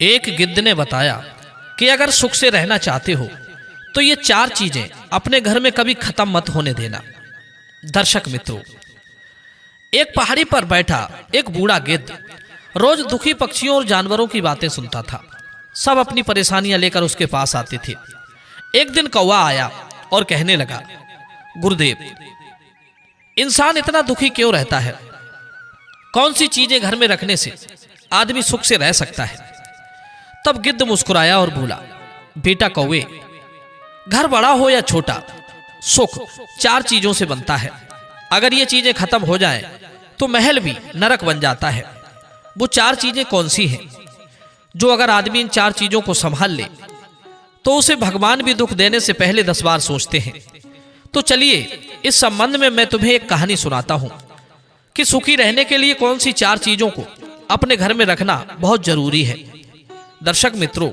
एक गिद्ध ने बताया कि अगर सुख से रहना चाहते हो तो ये 4 चीजें अपने घर में कभी खत्म मत होने देना। दर्शक मित्रों, एक पहाड़ी पर बैठा एक बूढ़ा गिद्ध रोज दुखी पक्षियों और जानवरों की बातें सुनता था। सब अपनी परेशानियां लेकर उसके पास आते थे। एक दिन कौवा आया और कहने लगा, गुरुदेव, इंसान इतना दुखी क्यों रहता है? कौन सी चीजें घर में रखने से आदमी सुख से रह सकता है? तब गिद्ध मुस्कुराया और बोला, बेटा कौवे, घर बड़ा हो या छोटा, सुख 4 चीजों से बनता है। अगर ये चीजें खत्म हो जाएं तो महल भी नरक बन जाता है। वो 4 चीजें कौन सी हैं जो अगर आदमी इन 4 चीजों को संभाल ले तो उसे भगवान भी दुख देने से पहले 10 बार सोचते हैं। तो चलिए इस संबंध में मैं तुम्हें एक कहानी सुनाता हूं कि सुखी रहने के लिए कौन सी 4 चीजों को अपने घर में रखना बहुत जरूरी है। दर्शक मित्रों,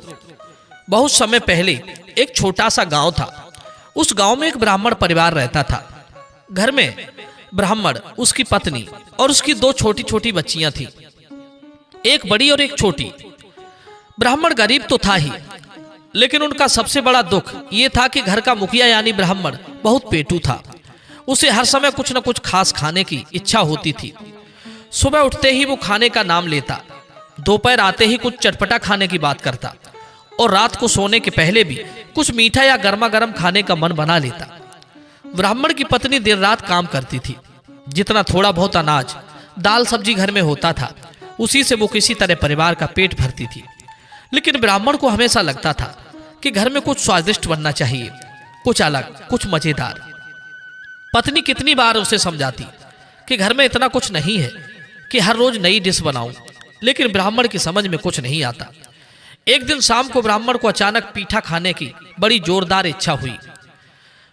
बहुत समय पहले एक छोटा सा गांव था। उस गांव में एक ब्राह्मण परिवार रहता था। घर में ब्राह्मण, उसकी पत्नी और उसकी 2 छोटी छोटी बच्चियां थीं, एक बड़ी और एक छोटी। ब्राह्मण गरीब तो था ही, लेकिन उनका सबसे बड़ा दुख ये था कि घर का मुखिया यानी ब्राह्मण बहुत पेटू था। उसे हर समय कुछ न कुछ खास खाने की इच्छा होती थी। सुबह उठते ही वो खाने का नाम लेता, दोपहर आते ही कुछ चटपटा खाने की बात करता और रात को सोने के पहले भी कुछ मीठा या गर्मा गर्म खाने का मन बना लेता। ब्राह्मण की पत्नी देर रात काम करती थी। जितना थोड़ा बहुत अनाज, दाल सब्जी घर में होता था, उसी से वो किसी तरह परिवार का पेट भरती थी। लेकिन ब्राह्मण को हमेशा लगता था कि घर में कुछ स्वादिष्ट बनना चाहिए, कुछ अलग, कुछ मजेदार। पत्नी कितनी बार उसे समझाती कि घर में इतना कुछ नहीं है कि हर रोज नई डिश बनाऊं, लेकिन ब्राह्मण की समझ में कुछ नहीं आता। एक दिन शाम को ब्राह्मण को अचानक पीठा खाने की बड़ी जोरदार इच्छा हुई।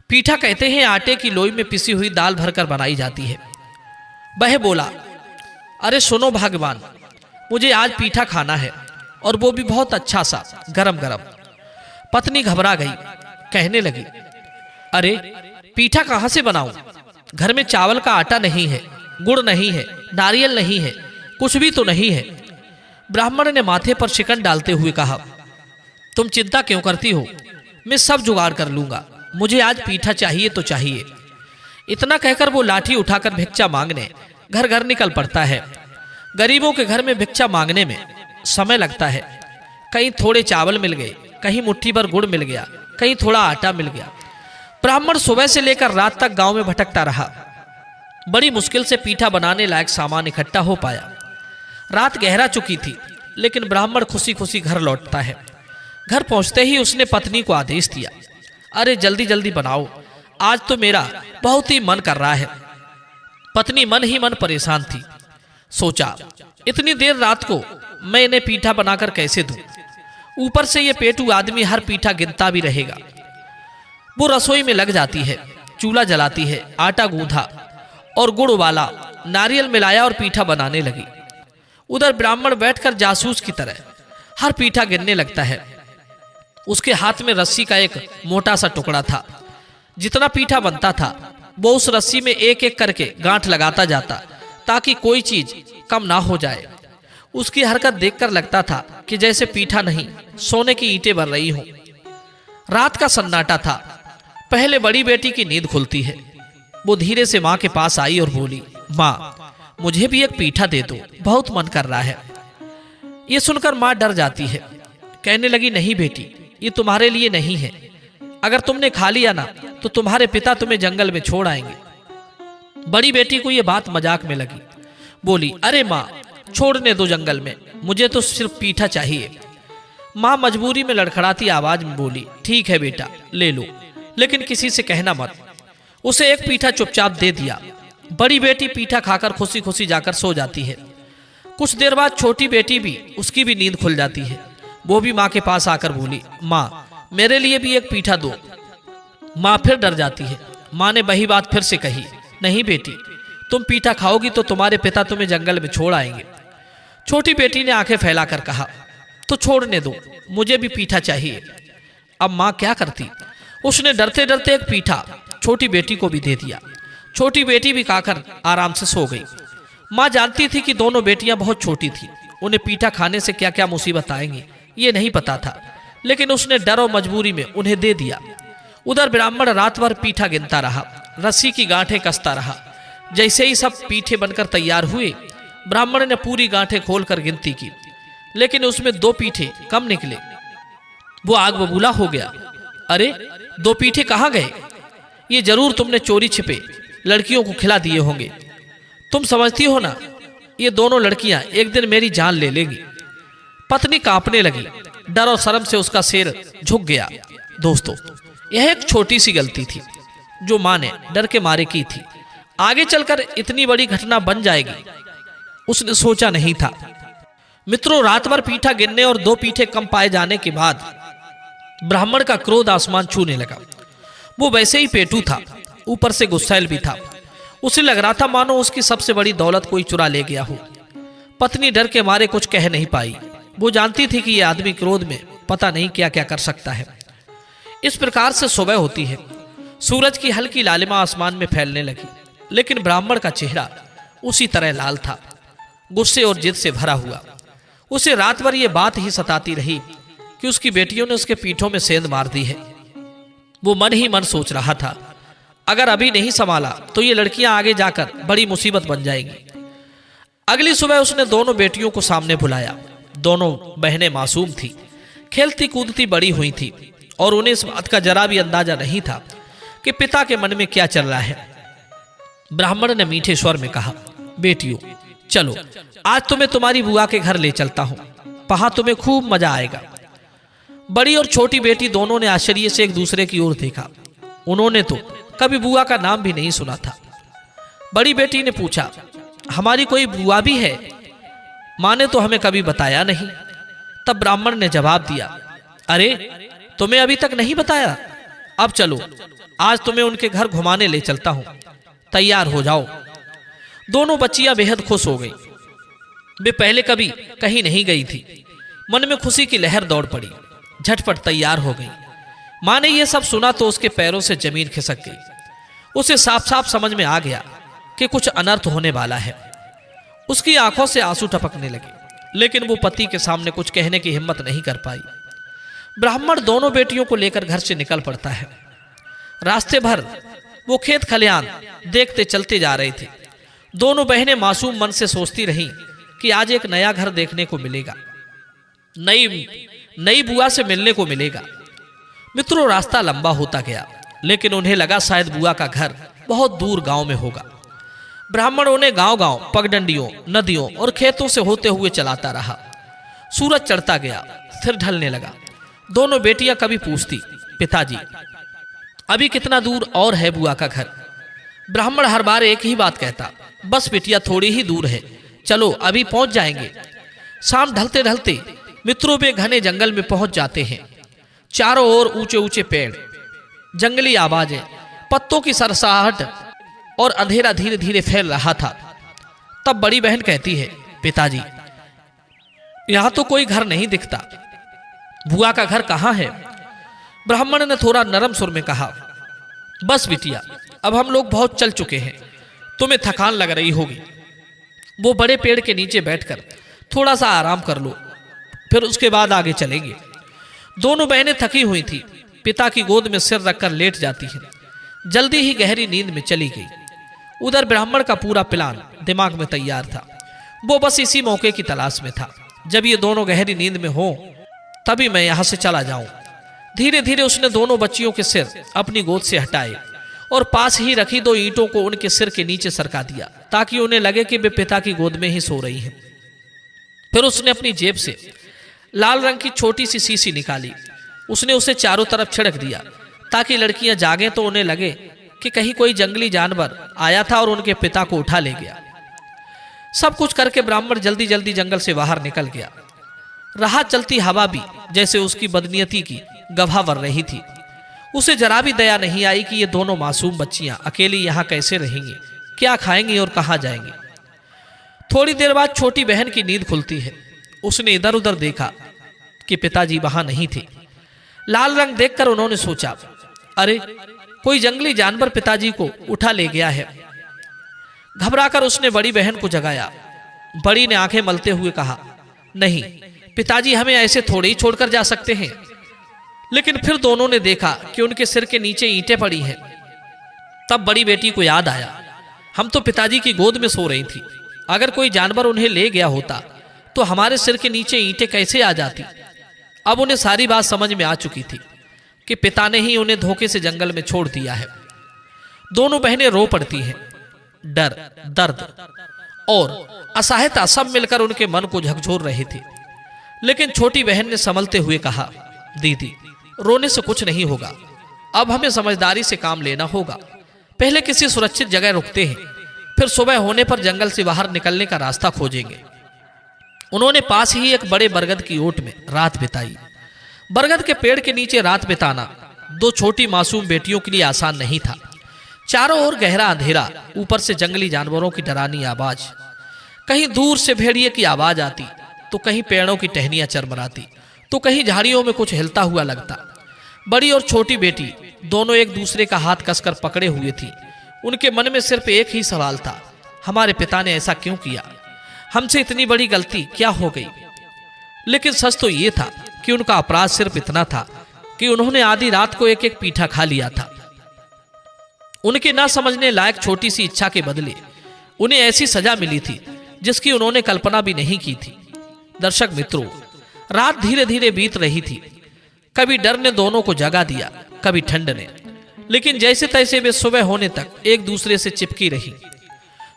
पीठा कहते हैं आटे की लोई में पिसी हुई दाल भरकर बनाई जाती है। वह बोला, अरे सुनो भगवान, मुझे आज पीठा खाना है और वो भी बहुत अच्छा सा गरम गरम। पत्नी घबरा गई, कहने लगी, अरे पीठा कहां से बनाऊं? घर में चावल का आटा नहीं है, गुड़ नहीं है, नारियल नहीं है, कुछ भी तो नहीं है। ब्राह्मण ने माथे पर शिकन डालते हुए कहा, तुम चिंता क्यों करती हो? मैं सब जुगाड़ कर लूंगा, मुझे आज पीठा चाहिए तो चाहिए। इतना कहकर वो लाठी उठाकर भिक्षा मांगने घर घर निकल पड़ता है। गरीबों के घर में भिक्षा मांगने में समय लगता है। कहीं थोड़े चावल मिल गए, कहीं मुट्ठी भर गुड़ मिल गया, कहीं थोड़ा आटा मिल गया। ब्राह्मण सुबह से लेकर रात तक गांव में भटकता रहा। बड़ी मुश्किल से पीठा बनाने लायक सामान इकट्ठा हो पाया। रात गहरा चुकी थी, लेकिन ब्राह्मण खुशी खुशी घर लौटता है। घर पहुंचते ही उसने पत्नी को आदेश दिया, अरे जल्दी जल्दी बनाओ, आज तो मेरा बहुत ही मन कर रहा है। पत्नी मन ही मन परेशान थी। सोचा, इतनी देर रात को मैं इन्हें पीठा बनाकर कैसे दूं? ऊपर से ये पेटू आदमी हर पीठा गिनता भी रहेगा। वो रसोई में लग जाती है, चूल्हा जलाती है, आटा गूंथा और गुड़ उबाला, नारियल मिलाया और पीठा बनाने लगी। उधर ब्राह्मण बैठकर जासूस की तरह हर पीठा गिनने लगता है। उसके हाथ में रस्सी का एक मोटा सा टुकड़ा था। जितना पीठा बनता था वो उस रस्सी में एक एक करके गांठ लगाता जाता ताकि कोई चीज कम ना हो जाए। उसकी हरकत देखकर लगता था कि जैसे पीठा नहीं, सोने की ईंटें बन रही हों। रात का सन्नाटा था। पहले बड़ी बेटी की नींद खुलती है। वो धीरे से माँ के पास आई और बोली, माँ मुझे भी एक पीठा दे दो, बहुत मन कर रहा है। ये सुनकर माँ डर जाती है, कहने लगी, नहीं बेटी, ये तुम्हारे लिए नहीं है। अगर तुमने खा लिया ना तो तुम्हारे पिता तुम्हें जंगल में छोड़ आएंगे। बड़ी बेटी को ये बात मजाक में लगी, बोली, अरे माँ छोड़ने दो जंगल में, मुझे तो सिर्फ पीठा चाहिए। माँ मजबूरी में लड़खड़ाती आवाज में बोली, ठीक है बेटा, ले लो, लेकिन किसी से कहना मत। उसे एक पीठा चुपचाप दे दिया। बड़ी बेटी पीठा खाकर खुशी खुशी जाकर सो जाती है। कुछ देर बाद छोटी बेटी भी, उसकी भी नींद खुल जाती है। वो भी माँ के पास आकर बोली, माँ मेरे लिए भी एक पीठा दो। माँ फिर डर जाती है। माँ ने वही बात फिर से कही, नहीं बेटी, तुम पीठा खाओगी तो तुम्हारे पिता तुम्हें जंगल में छोड़ आएंगे। छोटी बेटी ने आंखें फैलाकर कहा, तो छोड़ने दो, मुझे भी पीठा चाहिए। अब माँ क्या करती? उसने डरते डरते एक पीठा छोटी बेटी को भी दे दिया। छोटी बेटी भी खाकर आराम से सो गई। माँ जानती थी कि दोनों बेटियां बहुत छोटी थी, उन्हें पीठा खाने से क्या क्या मुसीबत आएंगी ये नहीं पता था, लेकिन उसने डर और मजबूरी में उन्हें दे दिया। उधर ब्राह्मण रात भर पीठा गिनता रहा, रस्सी की गांठें कसता रहा। जैसे ही सब पीठे बनकर तैयार हुए, ब्राह्मण ने पूरी गांठें खोलकर गिनती की, लेकिन उसमें 2 पीठे कम निकले। वो आग बबूला हो गया। अरे 2 पीठे कहाँ गए? ये जरूर तुमने चोरी छिपे लड़कियों को खिला दिए होंगे। तुम समझती हो ना, ये दोनों लड़कियां एक दिन मेरी जान ले लेंगी। पत्नी कांपने लगी, डर और शर्म से उसका सिर झुक गया। दोस्तों, यह एक छोटी सी गलती थी जो मां ने डर के मारे की थी। आगे चलकर इतनी बड़ी घटना बन जाएगी उसने सोचा नहीं था। मित्रों, रात भर पीठा गिनने और 2 पीठे कम पाए जाने के बाद ब्राह्मण का क्रोध आसमान छूने लगा। वो वैसे ही पेटू था, ऊपर से गुस्सैल भी था। उसे लग रहा था मानो उसकी सबसे बड़ी दौलत कोई चुरा ले गया हो। पत्नी डर के मारे कुछ कह नहीं पाई। वो जानती थी कि यह आदमी क्रोध में पता नहीं क्या क्या कर सकता है। इस प्रकार से सुबह होती है। सूरज की हल्की लालिमा आसमान में फैलने लगी, लेकिन ब्राह्मण का चेहरा उसी तरह लाल था, गुस्से और जिद से भरा हुआ। उसे रात भर यह बात ही सताती रही कि उसकी बेटियों ने उसके पीठों में सेंध मार दी है। वो मन ही मन सोच रहा था, अगर अभी नहीं संभाला तो ये लड़कियां आगे जाकर बड़ी मुसीबत बन जाएंगी। अगली सुबह उसने दोनों बेटियों को सामने बुलाया। दोनों बहनें मासूम थी, खेलती कूदती बड़ी हुई थी, और उन्हें इस बात का जरा भी अंदाजा नहीं था कि पिता के मन में क्या चल रहा है। ब्राह्मण ने मीठे स्वर में कहा, बेटियों चलो, आज तुम्हें तुम्हारी बुआ के घर ले चलता हूं, वहां तुम्हें खूब मजा आएगा। बड़ी और छोटी बेटी दोनों ने आश्चर्य से एक दूसरे की ओर देखा। उन्होंने तो कभी बुआ का नाम भी नहीं सुना था। बड़ी बेटी ने पूछा, हमारी कोई बुआ भी है? मां ने तो हमें कभी बताया नहीं। तब ब्राह्मण ने जवाब दिया, अरे तुम्हें अभी तक नहीं बताया? अब चलो, आज तुम्हें उनके घर घुमाने ले चलता हूं, तैयार हो जाओ। दोनों बच्चियां बेहद खुश हो गई। वे पहले कभी कहीं नहीं गई थी। मन में खुशी की लहर दौड़ पड़ी, झटपट तैयार हो गई। मां ने यह सब सुना तो उसके पैरों से जमीन खिसक गई। उसे साफ साफ समझ में आ गया कि कुछ अनर्थ होने वाला है। उसकी आंखों से आंसू टपकने लगे, लेकिन वो पति के सामने कुछ कहने की हिम्मत नहीं कर पाई। ब्राह्मण दोनों बेटियों को लेकर घर से निकल पड़ता है। रास्ते भर वो खेत खलिहान देखते चलते जा रहे थे। दोनों बहनें मासूम मन से सोचती रहीं कि आज एक नया घर देखने को मिलेगा, नई बुआ से मिलने को मिलेगा। मित्रों, रास्ता लंबा होता गया, लेकिन उन्हें लगा शायद बुआ का घर बहुत दूर गांव में होगा। ब्राह्मण उन्हें गांव-गांव, पगडंडियों, नदियों और खेतों से होते हुए चलाता रहा। सूरज चढ़ता गया, फिर ढलने लगा। दोनों बेटियां कभी पूछती, पिताजी अभी कितना दूर और है बुआ का घर? ब्राह्मण हर बार एक ही बात कहता, बस बिटिया थोड़ी ही दूर है, चलो अभी पहुंच जाएंगे। शाम ढलते ढलते मित्रों वे घने जंगल में पहुंच जाते हैं। चारों ओर ऊंचे ऊंचे पेड़, जंगली आवाजें, पत्तों की सरसराहट और अंधेरा धीरे धीरे फैल रहा था। तब बड़ी बहन कहती है, पिताजी यहां तो कोई घर नहीं दिखता, बुआ का घर कहां है? ब्राह्मण ने थोड़ा नरम सुर में कहा, बस बिटिया, अब हम लोग बहुत चल चुके हैं, तुम्हें थकान लग रही होगी। वो बड़े पेड़ के नीचे बैठकर थोड़ा सा आराम कर लो, फिर उसके बाद आगे चलेंगे। दोनों बहनें थकी हुई थी, पिता की गोद में सिर रखकर लेट जाती हैं। जल्दी ही गहरी नींद में चली गई। उधर ब्राह्मण का पूरा प्लान दिमाग में तैयार था। वो बस इसी मौके की तलाश में था, जब ये दोनों गहरी नींद में हो तभी मैं यहां से चला जाऊं। धीरे धीरे उसने दोनों बच्चियों के सिर अपनी गोद से हटाए और पास ही रखी 2 ईंटों को उनके सिर के नीचे सरका दिया, ताकि उन्हें लगे कि वे पिता की गोद में ही सो रही हैं। फिर उसने अपनी जेब से लाल रंग की छोटी सी शीशी निकाली। उसने उसे चारों तरफ छिड़क दिया, ताकि लड़कियां जागें तो उन्हें लगे कि कहीं कोई जंगली जानवर आया था और उनके पिता को उठा ले गया। सब कुछ करके ब्राह्मण जल्दी जल्दी जंगल से बाहर निकल गया। राह चलती हवा भी जैसे उसकी बदनीयती की गवाह बन रही थी। उसे जरा भी दया नहीं आई कि ये दोनों मासूम बच्चियां अकेली यहाँ कैसे रहेंगी, क्या खाएंगी और कहाँ जाएंगी। थोड़ी देर बाद छोटी बहन की नींद खुलती है। उसने इधर उधर देखा कि पिताजी वहां नहीं थे। लाल रंग देखकर उन्होंने सोचा, अरे कोई जंगली जानवर पिताजी को उठा ले गया है। घबराकर उसने बड़ी बहन को जगाया। बड़ी ने आंखें मलते हुए कहा, नहीं, पिताजी हमें ऐसे थोड़े ही छोड़कर जा सकते हैं। लेकिन फिर दोनों ने देखा कि उनके सिर के नीचे ईंटें पड़ी हैं। तब बड़ी बेटी को याद आया, हम तो पिताजी की गोद में सो रही थी, अगर कोई जानवर उन्हें ले गया होता तो हमारे सिर के नीचे ईंटें कैसे आ जाती। अब उन्हें सारी बात समझ में आ चुकी थी कि पिता ने ही उन्हें धोखे से जंगल में छोड़ दिया है। दोनों बहनें रो पड़ती हैं। डर, दर्द और असहायता सब मिलकर उनके मन को झकझोर रहे थे। लेकिन छोटी बहन ने संभलते हुए कहा, दीदी रोने से कुछ नहीं होगा, अब हमें समझदारी से काम लेना होगा। पहले किसी सुरक्षित जगह रुकते हैं, फिर सुबह होने पर जंगल से बाहर निकलने का रास्ता खोजेंगे। उन्होंने पास ही एक बड़े बरगद की ओट में रात बिताई। बरगद के पेड़ के नीचे रात बिताना दो छोटी मासूम बेटियों के लिए आसान नहीं था। चारों ओर गहरा अंधेरा, ऊपर से जंगली जानवरों की डरानी आवाज, कहीं दूर से भेड़िए की आवाज आती तो कहीं पेड़ों की टहनियां चरमराती तो कहीं झाड़ियों में कुछ हिलता हुआ लगता। बड़ी और छोटी बेटी दोनों एक दूसरे का हाथ कसकर पकड़े हुए थी। उनके मन में सिर्फ एक ही सवाल था, हमारे पिता ने ऐसा क्यों किया, हमसे इतनी बड़ी गलती क्या हो गई। लेकिन सच तो ये था कि उनका अपराध सिर्फ इतना था कि उन्होंने आधी रात को एक एक पीठा खा लिया था। उनके ना समझने लायक छोटी सी इच्छा के बदले उन्हें ऐसी सजा मिली थी जिसकी उन्होंने कल्पना भी नहीं की थी। दर्शक मित्रों, रात धीरे धीरे बीत रही थी। कभी डर ने दोनों को जगा दिया, कभी ठंड ने, लेकिन जैसे तैसे वे सुबह होने तक एक दूसरे से चिपकी रही।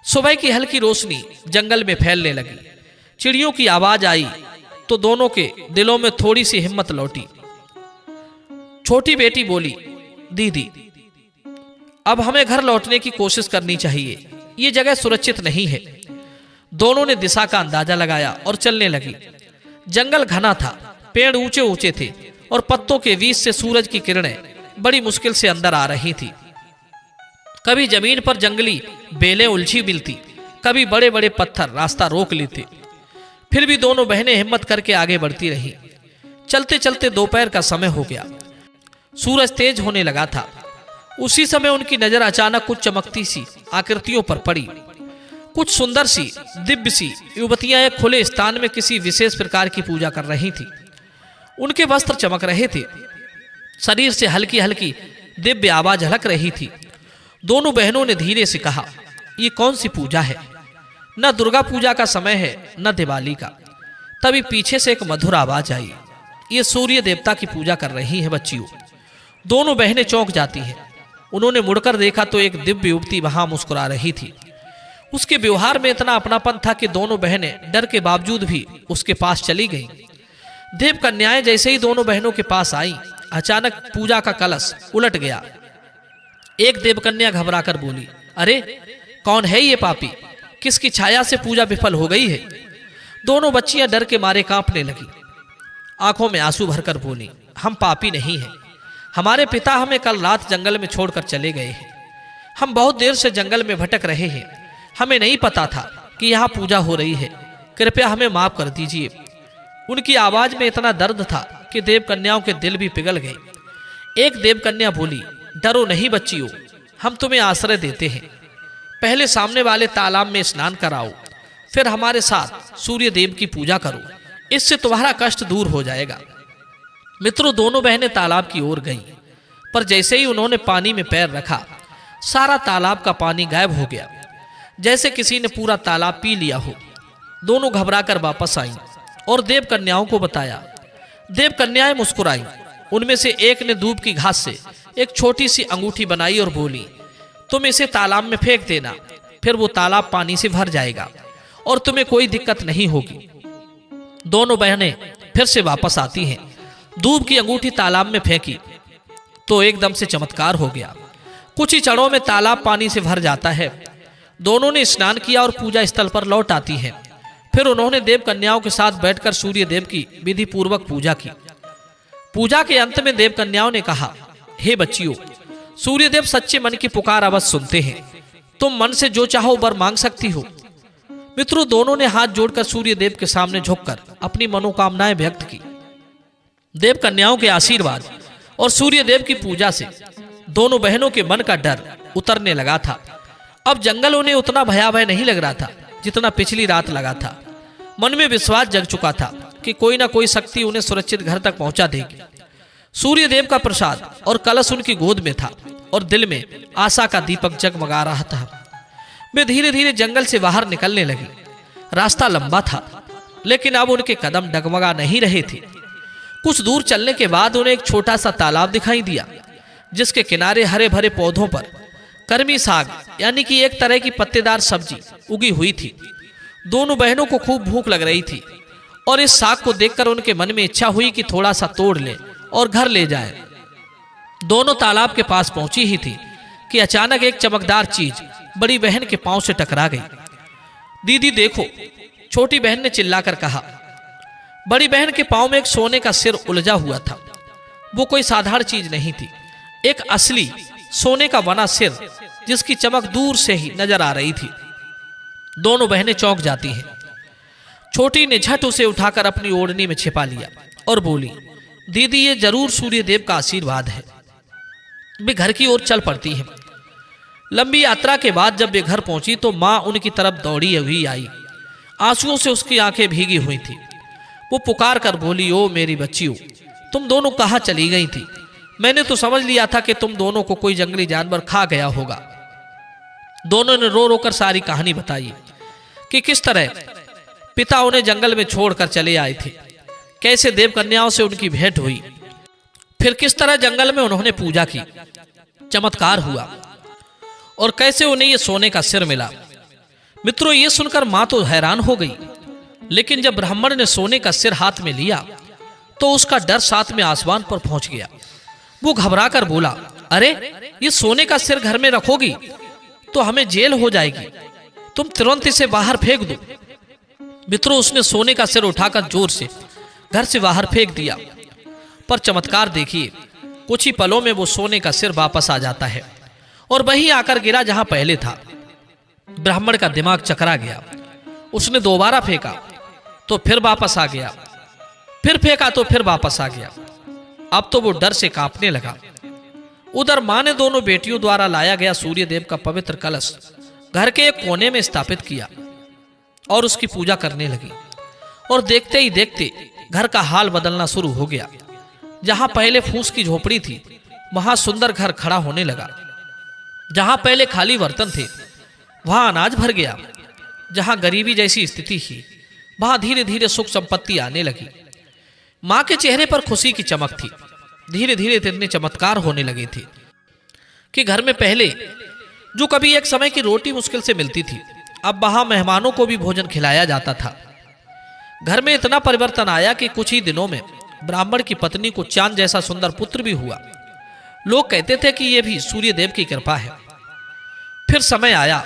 सुबह की हल्की रोशनी जंगल में फैलने लगी। चिड़ियों की आवाज आई तो दोनों के दिलों में थोड़ी सी हिम्मत लौटी। छोटी बेटी बोली, दीदी अब हमें घर लौटने की कोशिश करनी चाहिए, ये जगह सुरक्षित नहीं है। दोनों ने दिशा का अंदाजा लगाया और चलने लगी। जंगल घना था, पेड़ ऊंचे ऊंचे थे और पत्तों के बीच से सूरज की किरणें बड़ी मुश्किल से अंदर आ रही थी। कभी जमीन पर जंगली बेलें उलझी मिलती, कभी बड़े बड़े पत्थर रास्ता रोक लेते। फिर भी दोनों बहनें हिम्मत करके आगे बढ़ती रही। चलते चलते दोपहर का समय हो गया, सूरज तेज होने लगा था। उसी समय उनकी नजर अचानक कुछ चमकती सी आकृतियों पर पड़ी। कुछ सुंदर सी दिव्य सी युवतियां एक खुले स्थान में किसी विशेष प्रकार की पूजा कर रही थी। उनके वस्त्र चमक रहे थे, शरीर से हल्की हल्की दिव्य आवाज झलक रही थी। दोनों बहनों ने धीरे से कहा, ये कौन सी पूजा है? न दुर्गा पूजा का समय है न दिवाली का। तभी पीछे से एक मधुर आवाज आई, ये सूर्य देवता की पूजा कर रही है बच्चियों। दोनों बहनें चौंक जाती हैं। उन्होंने मुड़कर देखा तो एक दिव्य युवती वहां मुस्कुरा रही थी। उसके व्यवहार में इतना अपनापन था कि दोनों बहनें डर के बावजूद भी उसके पास चली गईं। देव कन्याएं जैसे ही दोनों बहनों के पास आईं, अचानक पूजा का कलश उलट गया। एक देवकन्या घबराकर बोली, अरे कौन है ये पापी, किसकी छाया से पूजा विफल हो गई है? दोनों बच्चियां डर के मारे कांपने लगी। आंखों में आंसू भरकर बोली, हम पापी नहीं हैं, हमारे पिता हमें कल रात जंगल में छोड़कर चले गए हैं। हम बहुत देर से जंगल में भटक रहे हैं, हमें नहीं पता था कि यहाँ पूजा हो रही है, कृपया हमें माफ कर दीजिए। उनकी आवाज में इतना दर्द था कि देवकन्याओं के दिल भी पिघल गए। एक देवकन्या बोली, डरो नहीं बच्चियों, हम तुम्हें आश्रय देते हैं। पहले सामने वाले तालाब में स्नान कराओ, फिर हमारे साथ सूर्य देव की पूजा करो, इससे तुम्हारा कष्ट दूर हो जाएगा। मित्रों, दोनों बहनें तालाब की ओर गईं, पर जैसे ही उन्होंने पानी में पैर रखा, सारा तालाब का पानी गायब हो गया, जैसे किसी ने पूरा तालाब पी लिया हो। दोनों घबराकर वापस आईं और देव कन्याओं को बताया। देव कन्याएं मुस्कुराईं। उनमें से एक ने दूब की घास से एक छोटी सी अंगूठी बनाई और बोली, तुम इसे तालाब में फेंक देना, फिर वो तालाब पानी से भर जाएगा और तुम्हें कोई दिक्कत नहीं होगी। दोनों बहनें फिर से वापस आती हैं। दूब की अंगूठी तालाब में फेंकी तो एकदम से चमत्कार हो गया। कुछ ही क्षणों में तालाब पानी से भर जाता है। दोनों ने स्नान किया और पूजा स्थल पर लौट आती हैं। फिर उन्होंने देव कन्याओं के साथ बैठकर सूर्य देव की विधि पूर्वक पूजा की। पूजा के अंत में देव कन्याओं ने कहा, हे बच्चियों, सूर्य देव सच्चे मन की पुकार अवश्य सुनते हैं, तुम मन से जो चाहो वर मांग सकती हो। मित्रों, दोनों ने हाथ जोड़कर सूर्य देव के सामने झुककर अपनी मनोकामनाएं व्यक्त की। देव कन्याओं के आशीर्वाद और सूर्य देव की पूजा से दोनों बहनों के मन का डर उतरने लगा था। अब जंगल उन्हें उतना भयावह नहीं लग रहा था जितना पिछली रात लगा था। मन में विश्वास जग चुका था कि कोई ना कोई शक्ति उन्हें सुरक्षित घर तक पहुंचा देगी। सूर्यदेव का प्रसाद और कलश उनकी गोद में था और दिल में आशा का दीपक जगमगा रहा था। वे धीरे धीरे जंगल से बाहर निकलने लगे। रास्ता लंबा था, लेकिन अब उनके कदम डगमगा नहीं रहे थे। कुछ दूर चलने के बाद उन्हें एक छोटा सा तालाब दिखाई दिया, जिसके किनारे हरे भरे पौधों पर कर्मी साग यानी कि एक तरह की पत्तेदार सब्जी उगी हुई थी। दोनों बहनों को खूब भूख लग रही थी और इस साग को देखकर उनके मन में इच्छा हुई कि थोड़ा सा तोड़ लें और घर ले जाएं। दोनों तालाब के पास पहुंची ही थी कि अचानक एक चमकदार चीज बड़ी बहन के पांव से टकरा गई। दीदी देखो, छोटी बहन ने चिल्लाकर कहा। बड़ी बहन के पांव में एक सोने का सिर उलझा हुआ था। वो कोई साधारण चीज नहीं थी, एक असली सोने का बना सिर, जिसकी चमक दूर से ही नजर आ रही थी। दोनों बहनें चौंक जाती हैं। छोटी ने झट उसे उठाकर अपनी ओढ़नी में छिपा लिया और बोली, दीदी ये जरूर सूर्यदेव का आशीर्वाद है। वे घर की ओर चल पड़ती हैं। लंबी यात्रा के बाद जब वे घर पहुंची तो माँ उनकी तरफ दौड़ी हुई आई। आंसुओं से उसकी आंखें भीगी हुई थी। वो पुकार कर बोली, ओ मेरी बच्चियों, तुम दोनों कहाँ चली गई थी? मैंने तो समझ लिया था कि तुम दोनों को कोई जंगली जानवर खा गया होगा। दोनों ने रो रोकर सारी कहानी बताई कि किस तरह पिता उन्हें जंगल में छोड़कर चले आए थे, कैसे देव कन्याओं से उनकी भेंट हुई, फिर किस तरह जंगल में उन्होंने पूजा की, चमत्कार हुआ और कैसे उन्हें यह सोने का सिर मिला। मित्रों, ये सुनकर मां तो हैरान हो गई, लेकिन जब ब्राह्मण ने सोने का सिर हाथ में लिया तो उसका डर साथ में आसमान पर पहुंच गया। वो घबरा कर बोला, अरे ये सोने का सिर घर में रखोगी तो हमें जेल हो जाएगी, तुम तुरंत इसे बाहर फेंक दो। मित्रों, उसने सोने का सिर उठाकर जोर से घर से बाहर फेंक दिया। पर चमत्कार देखिए, कुछ ही पलों में वो सोने का सिर वापस आ जाता है और वहीं आकर गिरा जहां पहले था। ब्राह्मण का दिमाग चकरा गया। उसने दोबारा फेंका तो फिर वापस आ गया, फिर फेंका तो फिर वापस आ गया। अब तो वो डर से कांपने लगा। उधर मां ने दोनों बेटियों द्वारा लाया गया सूर्यदेव का पवित्र कलश घर के एक कोने में स्थापित किया और उसकी पूजा करने लगी। और देखते ही देखते घर का हाल बदलना शुरू हो गया। जहां पहले फूस की झोपड़ी थी, वहां सुंदर घर खड़ा होने लगा। जहां पहले खाली बर्तन थे, वहां अनाज भर गया। जहां गरीबी जैसी स्थिति थी, वहां धीरे धीरे सुख संपत्ति आने लगी। मां के चेहरे पर खुशी की चमक थी। धीरे धीरे इतने चमत्कार होने लगे थे कि घर में पहले जो कभी एक समय की रोटी मुश्किल से मिलती थी, अब वहां मेहमानों को भी भोजन खिलाया जाता था। घर में इतना परिवर्तन आया कि कुछ ही दिनों में ब्राह्मण की पत्नी को चांद जैसा सुंदर पुत्र भी हुआ। लोग कहते थे कि यह भी सूर्यदेव की कृपा है। फिर समय आया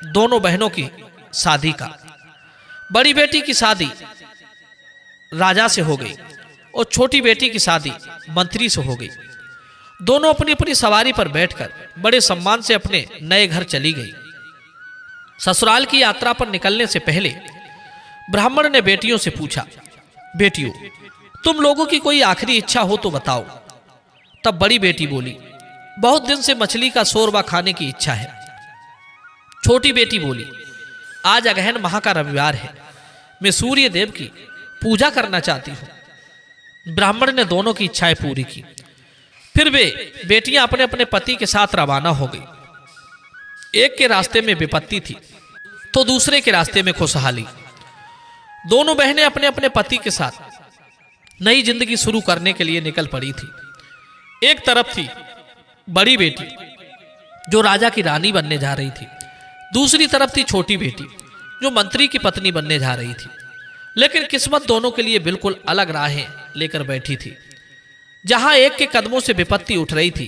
दोनों बहनों की शादी का। बड़ी बेटी की शादी राजा से हो गई और छोटी बेटी की शादी मंत्री से हो गई। दोनों अपनी अपनी सवारी पर बैठकर बड़े सम्मान से अपने नए घर चली गई। ससुराल की यात्रा पर निकलने से पहले ब्राह्मण ने बेटियों से पूछा, बेटियों, तुम लोगों की कोई आखिरी इच्छा हो तो बताओ। तब बड़ी बेटी बोली, बहुत दिन से मछली का शोरबा खाने की इच्छा है। छोटी बेटी बोली, आज अगहन माह का रविवार है, मैं सूर्य देव की पूजा करना चाहती हूं। ब्राह्मण ने दोनों की इच्छाएं पूरी की। फिर वे बेटियां अपने अपने पति के साथ रवाना हो गई। एक के रास्ते में विपत्ति थी तो दूसरे के रास्ते में खुशहाली। दोनों बहनें अपने अपने पति के साथ नई जिंदगी शुरू करने के लिए निकल पड़ी थी। एक तरफ थी बड़ी बेटी जो राजा की रानी बनने जा रही थी, दूसरी तरफ थी छोटी बेटी जो मंत्री की पत्नी बनने जा रही थी। लेकिन किस्मत दोनों के लिए बिल्कुल अलग राहें लेकर बैठी थी। जहां एक के कदमों से विपत्ति उठ रही थी,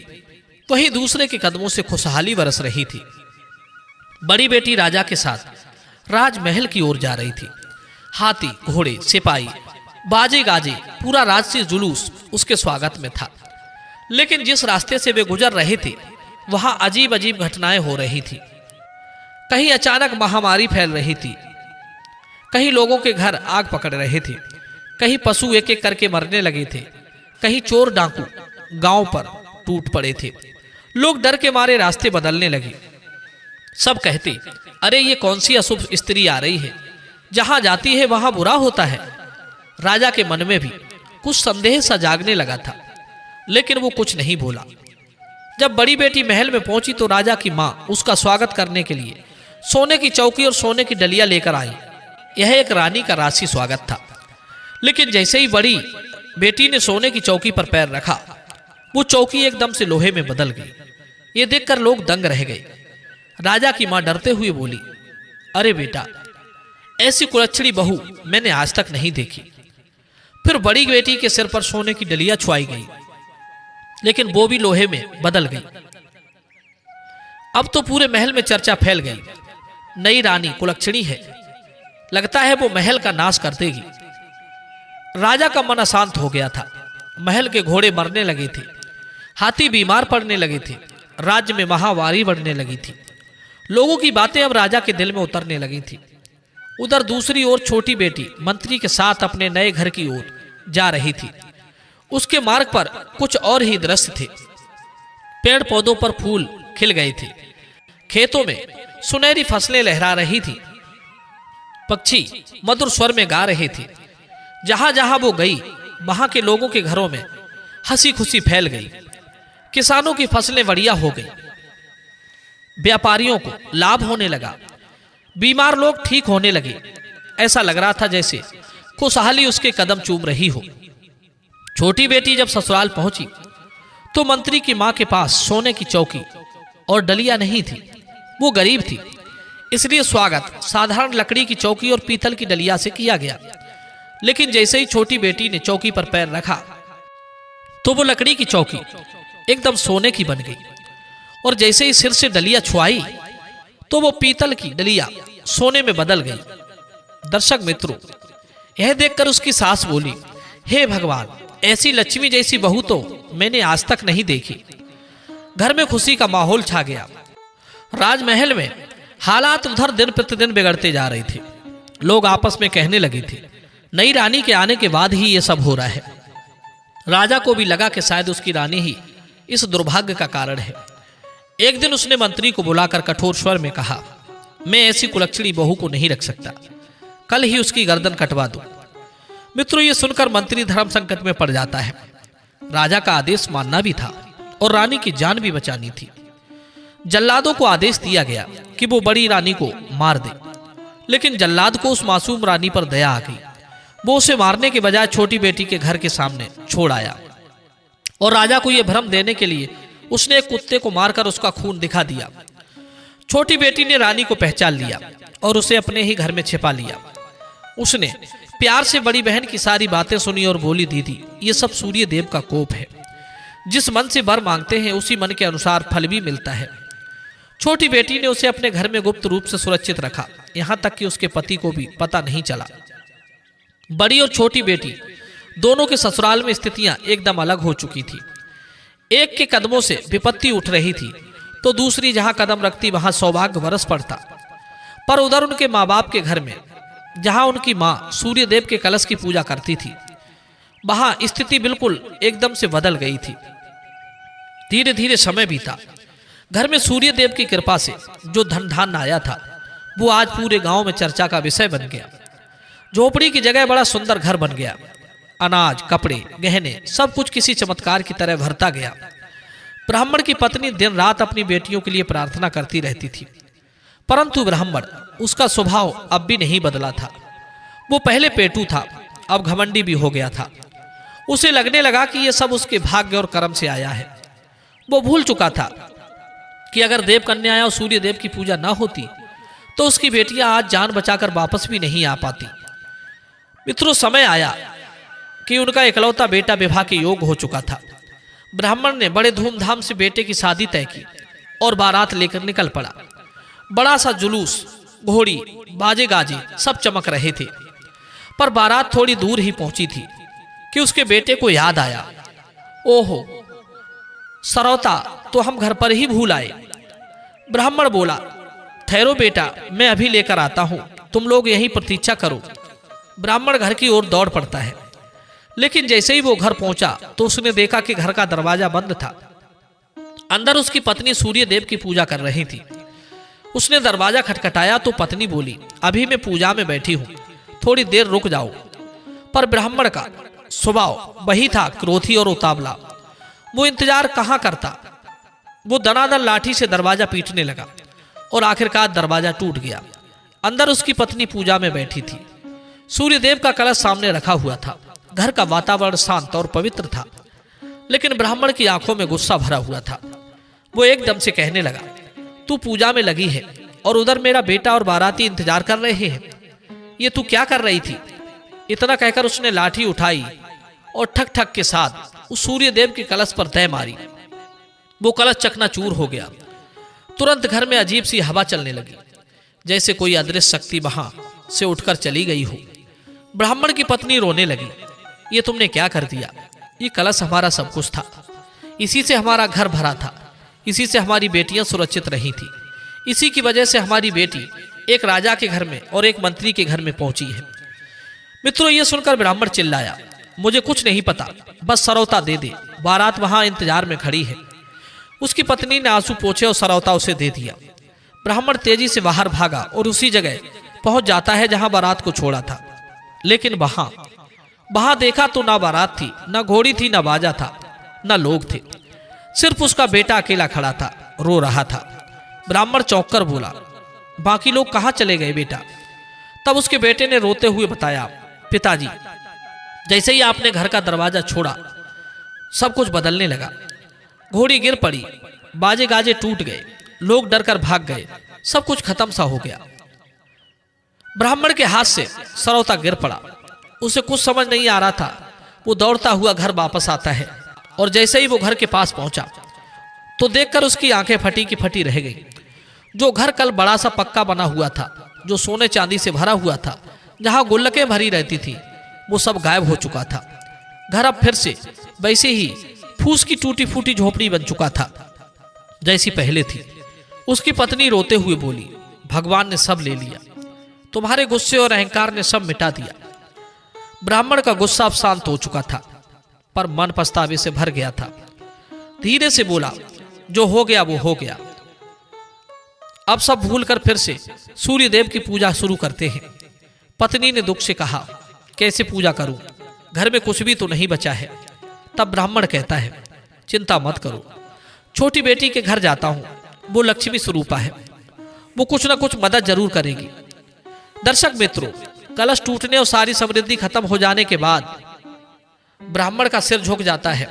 वहीं दूसरे के कदमों से खुशहाली बरस रही थी। बड़ी बेटी राजा के साथ राजमहल की ओर जा रही थी। हाथी, घोड़े, सिपाही, बाजे गाजे, पूरा राजसी जुलूस उसके स्वागत में था। लेकिन जिस रास्ते से वे गुजर रहे थे, वहां अजीब अजीब घटनाएं हो रही थी। कहीं अचानक महामारी फैल रही थी, कहीं लोगों के घर आग पकड़ रहे थे, कहीं पशु एक एक करके मरने लगे थे, कहीं चोर डाकू गांव पर टूट पड़े थे। लोग डर के मारे रास्ते बदलने लगे। सब कहते, अरे ये कौन सी अशुभ स्त्री आ रही है, जहां जाती है वहां बुरा होता है। राजा के मन में भी कुछ संदेह सा जागने लगा था, लेकिन वो कुछ नहीं बोला। जब बड़ी बेटी महल में पहुंची तो राजा की मां उसका स्वागत करने के लिए सोने की चौकी और सोने की डलिया लेकर आई। यह एक रानी का राशि स्वागत था। लेकिन जैसे ही बड़ी बेटी ने सोने की चौकी पर पैर रखा, वो चौकी एकदम से लोहे में बदल गई। ये देखकर लोग दंग रह गए। राजा की मां डरते हुए बोली, अरे बेटा, ऐसी कुलच्छड़ी बहू मैंने आज तक नहीं देखी। फिर बड़ी बेटी के सिर पर सोने की डलिया छुआई गई, लेकिन वो भी लोहे में बदल गई। अब तो पूरे महल में चर्चा फैल गई, नई रानी कुलच्छणी है, लगता है वो महल का नाश कर देगी। राजा का मन अशांत हो गया था। महल के घोड़े मरने लगे थे, हाथी बीमार पड़ने लगे थे, राज्य में महामारी बढ़ने लगी थी। लोगों की बातें अब राजा के दिल में उतरने लगी थी। उधर दूसरी ओर छोटी बेटी मंत्री के साथ अपने नए घर की ओर जा रही थी। उसके मार्ग पर कुछ और ही दृश्य थे। पेड़ पौधों पर फूल खिल गए थे, खेतों में सुनहरी फसलें लहरा रही थी, पक्षी मधुर स्वर में गा रहे थे। जहां जहां वो गई, वहां के लोगों के घरों में हंसी खुशी फैल गई। किसानों की फसलें बढ़िया हो गई, व्यापारियों को लाभ होने लगा, बीमार लोग ठीक होने लगे। ऐसा लग रहा था जैसे खुशहाली उसके कदम चूम रही हो। छोटी बेटी जब ससुराल पहुंची तो मंत्री की मां के पास सोने की चौकी और डलिया नहीं थी। वो गरीब थी, इसलिए स्वागत साधारण लकड़ी की चौकी और पीतल की डलिया से किया गया। लेकिन जैसे ही छोटी बेटी ने चौकी पर पैर रखा तो वो लकड़ी की चौकी एकदम सोने की बन गई, और जैसे ही सिर से डलिया छुआई तो वो पीतल की डलिया सोने में बदल गई। दर्शक मित्रों, यह देखकर उसकी सास बोली, हे भगवान, ऐसी लक्ष्मी जैसी बहू तो मैंने आज तक नहीं देखी। घर में खुशी का माहौल छा गया। राजमहल में हालात उधर दिन प्रतिदिन बिगड़ते जा रहे थे। लोग आपस में कहने लगे थे, नई रानी के आने के बाद ही ये सब हो रहा है। राजा को भी लगा कि शायद उसकी रानी ही इस दुर्भाग्य का कारण है। एक दिन उसने मंत्री को बुलाकर कठोर स्वर में कहा, मैं ऐसी कुलच्छणी बहू को नहीं रख सकता, कल ही उसकी गर्दन कटवा दो। मित्रों, ये सुनकर मंत्री धर्म संकट में पड़ जाता है। राजा का आदेश मानना भी था और रानी की जान भी बचानी थी। जल्लादों को आदेश दिया गया कि वो बड़ी रानी को मार दे, लेकिन जल्लाद को उस मासूम रानी पर दया आ गई। वो उसे मारने के बजाय छोटी बेटी के घर के सामने छोड़ आया, और राजा को यह भ्रम देने के लिए उसने एक कुत्ते को मारकर उसका खून दिखा दिया। छोटी बेटी ने रानी को पहचान लिया और उसे अपने ही घर में छिपा लिया। उसने प्यार से बड़ी बहन की सारी बातें सुनी और बोली, दीदी, ये सब सूर्य देव का कोप है। जिस मन से वर मांगते हैं उसी मन के अनुसार फल भी मिलता है। छोटी बेटी ने उसे अपने घर में गुप्त रूप से सुरक्षित रखा, यहां तक कि उसके पति को भी पता नहीं चला। बड़ी और छोटी बेटी दोनों के ससुराल में स्थितियां एकदम अलग हो चुकी थी। एक के कदमों से विपत्ति उठ रही थी तो दूसरी जहां कदम रखती वहां सौभाग्य बरस पड़ता। पर उधर उनके माँ बाप के घर में, जहां उनकी माँ सूर्य देव के कलश की पूजा करती थी, वहां स्थिति बिल्कुल एकदम से बदल गई थी। धीरे धीरे समय बीता। घर में सूर्य देव की कृपा से जो धन धान्य आया था वो आज पूरे गांव में चर्चा का विषय बन गया। झोपड़ी की जगह बड़ा सुंदर घर बन गया। अनाज, कपड़े, गहने, सब कुछ किसी चमत्कार की तरह भरता गया। ब्राह्मण की पत्नी दिन रात अपनी बेटियों के लिए प्रार्थना करती रहती थी, परंतु ब्राह्मण, उसका स्वभाव अब भी नहीं बदला था। वो पहले पेटू था, अब घमंडी भी हो गया था। उसे लगने लगा कि यह सब उसके भाग्य और कर्म से आया है। वो भूल चुका था कि अगर देव कन्या और सूर्य देव की पूजा न होती तो उसकी बेटियां आज जान बचाकर वापस भी नहीं आ पाती। मित्रों, समय आया कि उनका इकलौता बेटा विवाह के योग हो चुका था। ब्राह्मण ने बड़े धूमधाम से बेटे की शादी तय की और बारात लेकर निकल पड़ा। बड़ा सा जुलूस, घोड़ी, बाजे गाजे सब चमक रहे थे। पर बारात थोड़ी दूर ही पहुंची थी कि उसके बेटे को याद आया, ओहो सरौता तो हम घर पर ही भूल आए। ब्राह्मण बोला, ठहरो बेटा, मैं अभी लेकर आता हूं, तुम लोग यहीं प्रतीक्षा करो। ब्राह्मण घर की ओर दौड़ पड़ता है, लेकिन जैसे ही वो घर पहुंचा तो उसने देखा कि घर का दरवाजा बंद था। अंदर उसकी पत्नी सूर्य देव की पूजा कर रही थी। उसने दरवाजा खटखटाया तो पत्नी बोली, अभी मैं पूजा में बैठी हूं, थोड़ी देर रुक जाओ। पर ब्राह्मण का स्वभाव वही था, क्रोधी और उतावला। वो इंतजार कहाँ करता, वो दनादन लाठी से दरवाजा पीटने लगा और आखिरकार दरवाजा टूट गया। अंदर उसकी पत्नी पूजा में बैठी थी। सूर्यदेव का कलश सामने रखा हुआ था। घर का वातावरण शांत और पवित्र था, लेकिन ब्राह्मण की आंखों में गुस्सा भरा हुआ था। वो एकदम से कहने लगा, तू पूजा में लगी है और उधर मेरा बेटा और बाराती इंतजार कर रहे हैं। ये तू क्या कर रही थी? इतना कहकर उसने लाठी उठाई और ठक ठक के साथ उस सूर्यदेव के कलश पर दे मारी। वो कलश चकनाचूर हो गया। तुरंत घर में अजीब सी हवा चलने लगी, जैसे कोई अदृश्य शक्ति वहां से उठकर चली गई हो। ब्राह्मण की पत्नी रोने लगी, ये तुमने क्या कर दिया? ये कलश हमारा सब कुछ था, इसी से हमारा घर भरा था, इसी से हमारी बेटियां सुरक्षित रही थी, इसी की वजह से हमारी बेटी एक राजा के घर में और एक मंत्री के घर में पहुंची है। मित्रों, ये सुनकर ब्राह्मण चिल्लाया, मुझे कुछ नहीं पता, बस सरौता दे दे, बारात वहां इंतजार में खड़ी है। उसकी पत्नी ने आंसू पोंछे और सरौता उसे दे दिया। ब्राह्मण तेजी से बाहर भागा और उसी जगह पहुंच जाता है जहां बारात को छोड़ा था। लेकिन वहां देखा तो ना बारात थी, ना घोड़ी थी, ना बाजा था, ना लोग थे। सिर्फ उसका बेटा अकेला खड़ा था, रो रहा था। ब्राह्मण चौंक कर बोला, बाकी लोग कहां चले गए बेटा? तब उसके बेटे ने रोते हुए बताया, पिताजी, जैसे ही आपने घर का दरवाजा छोड़ा सब कुछ बदलने लगा। घोड़ी गिर पड़ी, बाजे गाजे टूट गए, लोग डरकर भाग गए, सब कुछ खत्म सा हो गया। ब्राह्मण के हाथ से सरौता गिर पड़ा। उसे कुछ समझ नहीं आ रहा था। वो दौड़ता हुआ घर वापस आता है और जैसे ही वो घर के पास पहुंचा तो देखकर उसकी आंखें फटी की फटी रह गई। जो घर कल बड़ा सा पक्का बना हुआ था, जो सोने चांदी से भरा हुआ था, जहां गुल्लकें भरी रहती थी, वो सब गायब हो चुका था। घर अब फिर से वैसे ही फूस की टूटी फूटी झोपड़ी बन चुका था जैसी पहले थी। उसकी पत्नी रोते हुए बोली, भगवान ने सब ले लिया, तुम्हारे गुस्से और अहंकार ने सब मिटा दिया। ब्राह्मण का गुस्सा अब शांत हो चुका था, पर मन पछतावे से भर गया था। धीरे से बोला, जो हो गया वो हो गया, अब सब भूलकर फिर से सूर्यदेव की पूजा शुरू करते हैं। पत्नी ने दुख से कहा, कैसे पूजा करूं? घर में कुछ भी तो नहीं बचा है। तब ब्राह्मण कहता है, चिंता मत करो, छोटी बेटी के घर जाता हूं, वो लक्ष्मी स्वरूपा है, वो कुछ ना कुछ मदद जरूर करेगी। दर्शक मित्रों, कलश टूटने और सारी समृद्धि खत्म हो जाने के बाद ब्राह्मण का सिर झुक जाता है।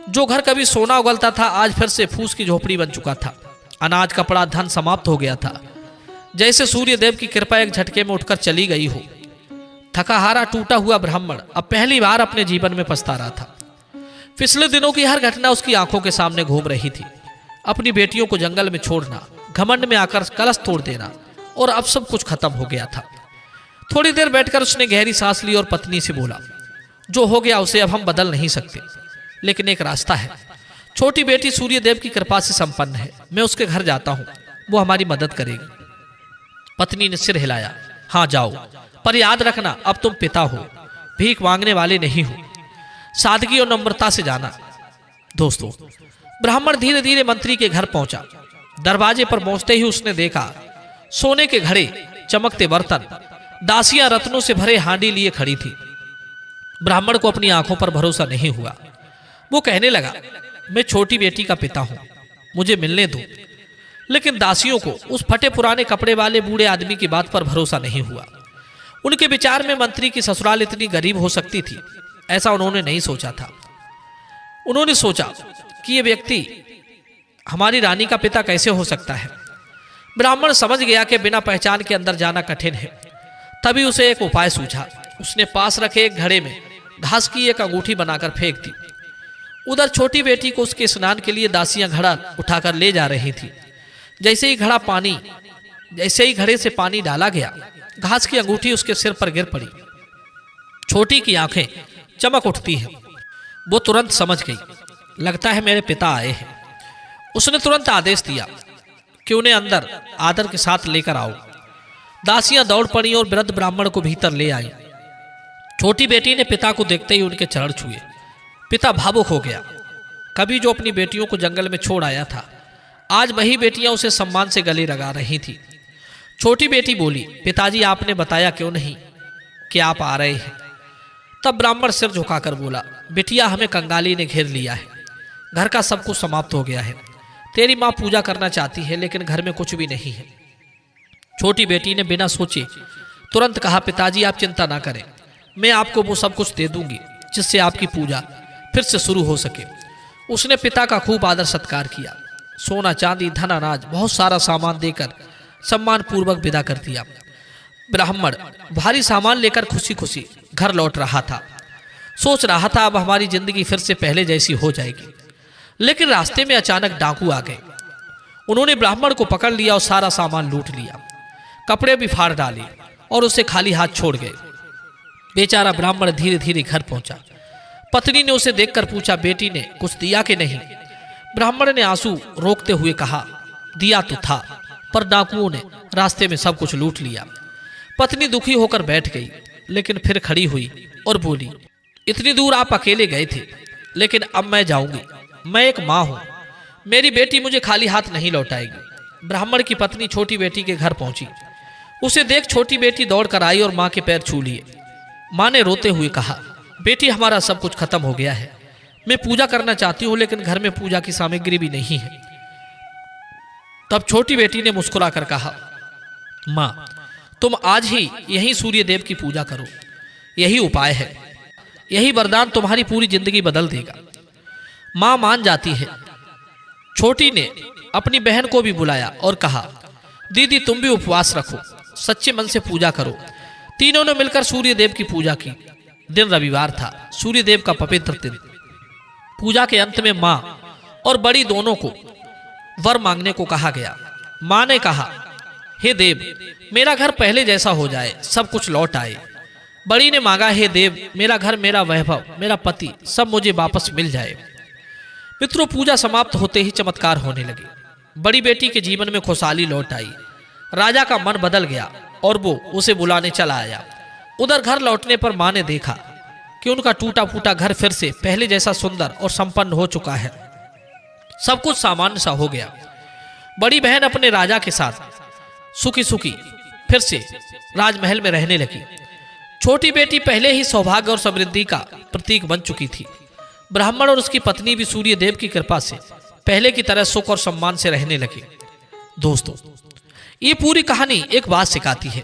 जो घर कभी सोना उगलता था, आज फिर से फूस की झोपड़ी बन चुका था। अनाज, कपड़ा, धन समाप्त हो गया था। जैसे सूर्यदेव की कृपा एक झटके में उठकर चली गई हो। थकाहारा टूटा हुआ ब्राह्मण अब पहली बार अपने जीवन में पछता रहा था। पिछले दिनों की हर घटना उसकी आंखों के सामने घूम रही थी। अपनी बेटियों को जंगल में छोड़ना, घमंड में आकर कलश तोड़ देना, और अब सब कुछ खत्म हो गया था। थोड़ी देर बैठकर उसने गहरी सांस ली और पत्नी से बोला, जो हो गया उसे अब हम बदल नहीं सकते, लेकिन एक रास्ता है। छोटी बेटी सूर्यदेव की कृपा से संपन्न है, मैं उसके घर जाता हूं, वो हमारी मदद करेगी। पत्नी ने सिर हिलाया, हाँ जाओ, पर याद रखना अब तुम पिता हो, भीख मांगने वाले नहीं हो। सादगी और नम्रता से जाना। दोस्तों, ब्राह्मण धीरे धीरे मंत्री के घर पहुंचा। दरवाजे पर पहुंचते ही उसने देखा सोने के घड़े, चमकते बर्तन, दासियां रत्नों से भरे हांडी लिए खड़ी थी। ब्राह्मण को अपनी आंखों पर भरोसा नहीं हुआ। वो कहने लगा, मैं छोटी बेटी का पिता हूं, मुझे मिलने दो। लेकिन दासियों को उस फटे पुराने कपड़े वाले बूढ़े आदमी की बात पर भरोसा नहीं हुआ। उनके विचार में मंत्री की ससुराल इतनी गरीब हो सकती थी, ऐसा उन्होंने नहीं सोचा था। उन्होंने सोचा कि यह व्यक्ति हमारी रानी का पिता कैसे हो सकता है। ब्राह्मण समझ गया कि बिना पहचान के अंदर जाना कठिन है। तभी उसे एक उपाय सूझा। उसने पास रखे एक घड़े में घास की एक अंगूठी बनाकर फेंक दी। उधर छोटी बेटी को उसके स्नान के लिए दासियां घड़ा उठाकर ले जा रही थी। जैसे ही घड़े से पानी डाला गया, घास की अंगूठी उसके सिर पर गिर पड़ी। छोटी की आंखें चमक उठती हैं। वो तुरंत समझ गई, लगता है मेरे पिता आए हैं। उसने तुरंत आदेश दिया कि उन्हें अंदर आदर के साथ लेकर आओ। दासियां दौड़ पड़ी और वृद्ध ब्राह्मण को भीतर ले आई। छोटी बेटी ने पिता को देखते ही उनके चरण छुए। पिता भावुक हो गया। कभी जो अपनी बेटियों को जंगल में छोड़ आया था, आज वही बेटियां उसे सम्मान से गले लगा रही थी। छोटी बेटी बोली, पिताजी आपने बताया क्यों नहीं कि आप आ रहे हैं? तब ब्राह्मण सिर झुकाकर बोला, बिटिया हमें कंगाली ने घेर लिया है, घर का सब कुछ समाप्त हो गया है। तेरी माँ पूजा करना चाहती है लेकिन घर में कुछ भी नहीं है। छोटी बेटी ने बिना सोचे तुरंत कहा, पिताजी आप चिंता ना करें, मैं आपको वो सब कुछ दे दूंगी जिससे आपकी पूजा फिर से शुरू हो सके। उसने पिता का खूब आदर सत्कार किया, सोना चांदी धन अनाज बहुत सारा सामान देकर सम्मान पूर्वक विदा कर दिया। ब्राह्मण भारी सामान लेकर खुशी खुशी घर लौट रहा था। सोच रहा था अब हमारी जिंदगी फिर से पहले जैसी हो जाएगी। लेकिन रास्ते में अचानक डाकू आ गए। उन्होंने ब्राह्मण को पकड़ लिया और सारा सामान लूट लिया, कपड़े भी फाड़ डाले और उसे खाली हाथ छोड़ गए। बेचारा ब्राह्मण धीरे धीरे घर पहुंचा। पत्नी ने उसे देखकर पूछा, बेटी ने कुछ दिया कि नहीं? ब्राह्मण ने आंसू रोकते हुए कहा, दिया तो था पर डाकुओं ने रास्ते में सब कुछ लूट लिया। पत्नी दुखी होकर बैठ गई, लेकिन फिर खड़ी हुई और बोली, इतनी दूर आप अकेले गए थे, लेकिन अब मैं जाऊंगी। मैं एक माँ हूं, मेरी बेटी मुझे खाली हाथ नहीं लौटाएगी। ब्राह्मण की पत्नी छोटी बेटी के घर पहुंची। उसे देख छोटी बेटी दौड़कर आई और माँ के पैर छू लिए। माँ ने रोते हुए कहा, बेटी हमारा सब कुछ खत्म हो गया है। मैं पूजा करना चाहती हूँ लेकिन घर में पूजा की सामग्री भी नहीं है। तब छोटी बेटी ने मुस्कुराकर कहा, माँ तुम आज ही यही सूर्य देव की पूजा करो, यही उपाय है, यही वरदान तुम्हारी पूरी जिंदगी बदल देगा। माँ मान जाती है। छोटी ने अपनी बहन को भी बुलाया और कहा, दीदी तुम भी उपवास रखो, सच्चे मन से पूजा करो। तीनों ने मिलकर सूर्य देव की पूजा की। दिन रविवार था, सूर्य देव का पवित्र दिन। पूजा के अंत में माँ और बड़ी दोनों को वर मांगने को कहा गया। माँ ने कहा, हे देव मेरा घर पहले जैसा हो जाए, सब कुछ लौट आए। बड़ी ने मांगा, हे देव मेरा घर, मेरा वैभव, मेरा पति सब मुझे वापस मिल जाए। मित्रों, पूजा समाप्त होते ही चमत्कार होने लगे। बड़ी बेटी के जीवन में खुशहाली लौट आई। राजा का मन बदल गया और वो उसे बुलाने चला आया। उधर घर लौटने पर माँ ने देखा कि उनका टूटा फूटा घर फिर से पहले जैसा सुंदर और संपन्न हो चुका है। सब कुछ सामान्य सा हो गया। बड़ी बहन अपने राजा के साथ सुखी सुखी फिर से राजमहल में रहने लगी। छोटी बेटी पहले ही सौभाग्य और समृद्धि का प्रतीक बन चुकी थी। ब्राह्मण और उसकी पत्नी भी सूर्य देव की कृपा से पहले की तरह सुख और सम्मान से रहने लगे। दोस्तों, ये पूरी कहानी एक बात सिखाती है,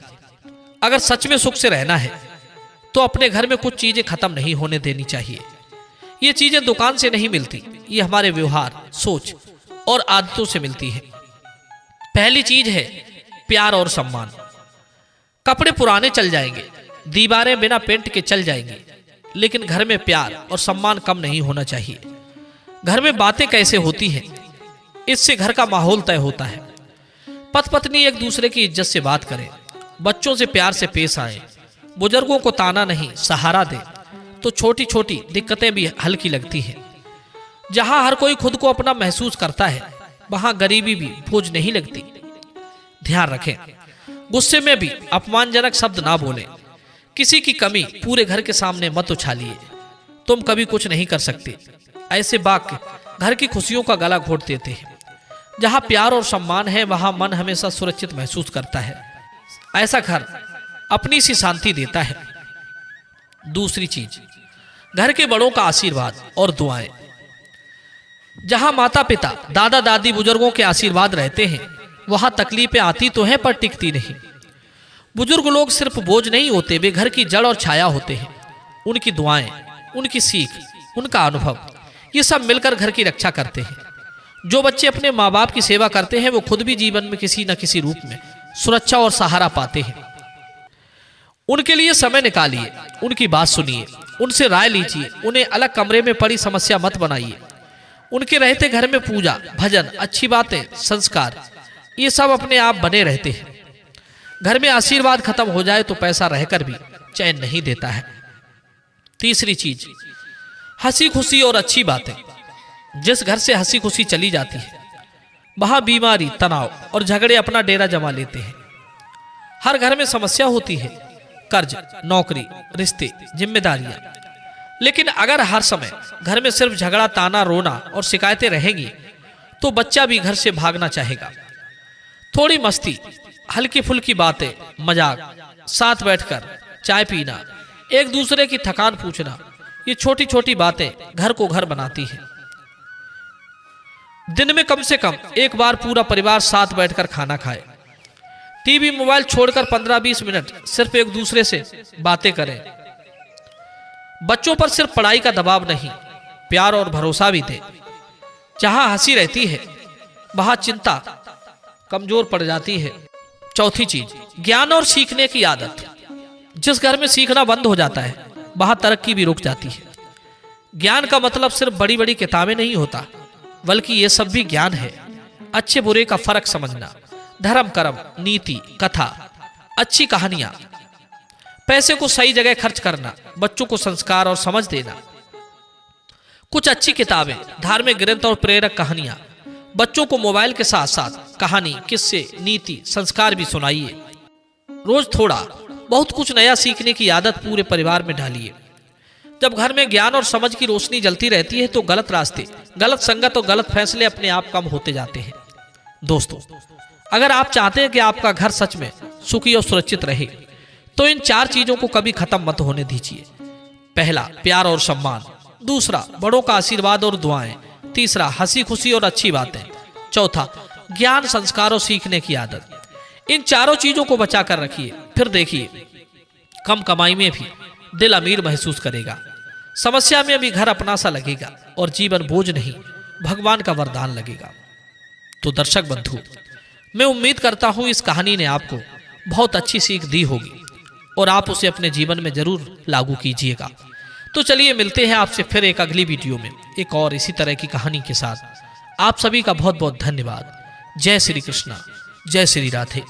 अगर सच में सुख से रहना है तो अपने घर में कुछ चीजें खत्म नहीं होने देनी चाहिए। ये चीजें दुकान से नहीं मिलती, ये हमारे व्यवहार, सोच और आदतों से मिलती है। पहली चीज है प्यार और सम्मान। कपड़े पुराने चल जाएंगे, दीवारें बिना पेंट के चल जाएंगी, लेकिन घर में प्यार और सम्मान कम नहीं होना चाहिए। घर में बातें कैसे होती हैं, इससे घर का माहौल तय होता है। पति पत्नी एक दूसरे की इज्जत से बात करें, बच्चों से प्यार से पेश आए, बुजुर्गों को ताना नहीं सहारा दे, तो छोटी छोटी दिक्कतें भी हल्की लगती हैं। जहां हर कोई खुद को अपना महसूस करता है, वहां गरीबी भी बोझ नहीं लगती। ध्यान रखें, गुस्से में भी अपमानजनक शब्द ना बोलें। किसी की कमी पूरे घर के सामने मत उछालिए, तुम कभी कुछ नहीं कर सकते। ऐसे वाक्य घर की खुशियों का गला घोट देते हैं। जहां प्यार और सम्मान है, वहां मन हमेशा सुरक्षित महसूस करता है। ऐसा घर अपनी सी शांति देता है। दूसरी चीज, घर के बड़ों का आशीर्वाद और दुआएं। जहां माता पिता, दादा दादी, बुजुर्गों के आशीर्वाद रहते हैं, वहां तकलीफें आती तो हैं पर टिकती नहीं। बुजुर्ग लोग सिर्फ बोझ नहीं होते, वे घर की जड़ और छाया होते हैं। उनकी दुआएं, उनकी सीख, उनका अनुभव, ये सब मिलकर घर की रक्षा करते हैं। जो बच्चे अपने माँ बाप की सेवा करते हैं, वो खुद भी जीवन में किसी न किसी रूप में सुरक्षा और सहारा पाते हैं। उनके लिए समय निकालिए, उनकी बात सुनिए, उनसे राय लीजिए, उन्हें अलग कमरे में पड़ी समस्या मत बनाइए। उनके रहते घर में पूजा, भजन, अच्छी बातें, संस्कार, ये सब अपने आप बने रहते हैं। घर में आशीर्वाद खत्म हो जाए तो पैसा रहकर भी चैन नहीं देता है। तीसरी चीज, हंसी खुशी और अच्छी बातें। जिस घर से हंसी खुशी चली जाती है, वहां बीमारी, तनाव और झगड़े अपना डेरा जमा लेते हैं। हर घर में समस्या होती है, कर्ज, नौकरी, रिश्ते, जिम्मेदारियां। लेकिन अगर हर समय घर में सिर्फ झगड़ा, ताना, रोना और शिकायतें रहेंगी, तो बच्चा भी घर से भागना चाहेगा। थोड़ी मस्ती, हल्की फुल्की बातें, मजाक, साथ बैठकर चाय पीना, एक दूसरे की थकान पूछना, ये छोटी छोटी बातें घर को घर बनाती हैं। दिन में कम से कम एक बार पूरा परिवार साथ बैठकर खाना खाए। टीवी मोबाइल छोड़कर 15-20 मिनट सिर्फ एक दूसरे से बातें करें। बच्चों पर सिर्फ पढ़ाई का दबाव नहीं, प्यार और भरोसा भी दे। जहां हंसी रहती है वहां चिंता कमजोर पड़ जाती है। चौथी चीज, ज्ञान और सीखने की आदत। जिस घर में सीखना बंद हो जाता है वहां तरक्की भी रुक जाती है। ज्ञान का मतलब सिर्फ बड़ी बड़ी किताबें नहीं होता, बल्कि ये सब भी ज्ञान है। अच्छे बुरे का फर्क समझना, धर्म कर्म, नीति, कथा, अच्छी कहानियां, पैसे को सही जगह खर्च करना, बच्चों को संस्कार और समझ देना। कुछ अच्छी किताबें, धार्मिक ग्रंथ और प्रेरक कहानियां। बच्चों को मोबाइल के साथ साथ कहानी, किस्से, नीति, संस्कार भी सुनाइए। रोज थोड़ा बहुत कुछ नया सीखने की आदत पूरे परिवार में डालिए। जब घर में ज्ञान और समझ की रोशनी जलती रहती है तो गलत रास्ते, गलत संगत और गलत फैसले अपने आप कम होते जाते हैं। दोस्तों, अगर आप चाहते हैं कि आपका घर सच में सुखी और सुरक्षित रहे तो इन 4 चीजों को कभी खत्म मत होने दीजिए। पहला, प्यार और सम्मान। दूसरा, बड़ों का आशीर्वाद और दुआएं। तीसरा, हंसी खुशी और अच्छी बातें। चौथा, ज्ञान, संस्कार और सीखने की आदत। इन चारों चीजों को बचा कर रखिए, फिर देखिए कम कमाई में भी दिल अमीर महसूस करेगा, समस्या में भी घर अपना सा लगेगा और जीवन बोझ नहीं, भगवान का वरदान लगेगा। तो दर्शक बंधु, मैं उम्मीद करता हूं इस कहानी ने आपको बहुत अच्छी सीख दी होगी और आप उसे अपने जीवन में जरूर लागू कीजिएगा। तो चलिए मिलते हैं आपसे फिर एक अगली वीडियो में एक और इसी तरह की कहानी के साथ। आप सभी का बहुत बहुत धन्यवाद। जय श्री कृष्णा, जय श्री राधे।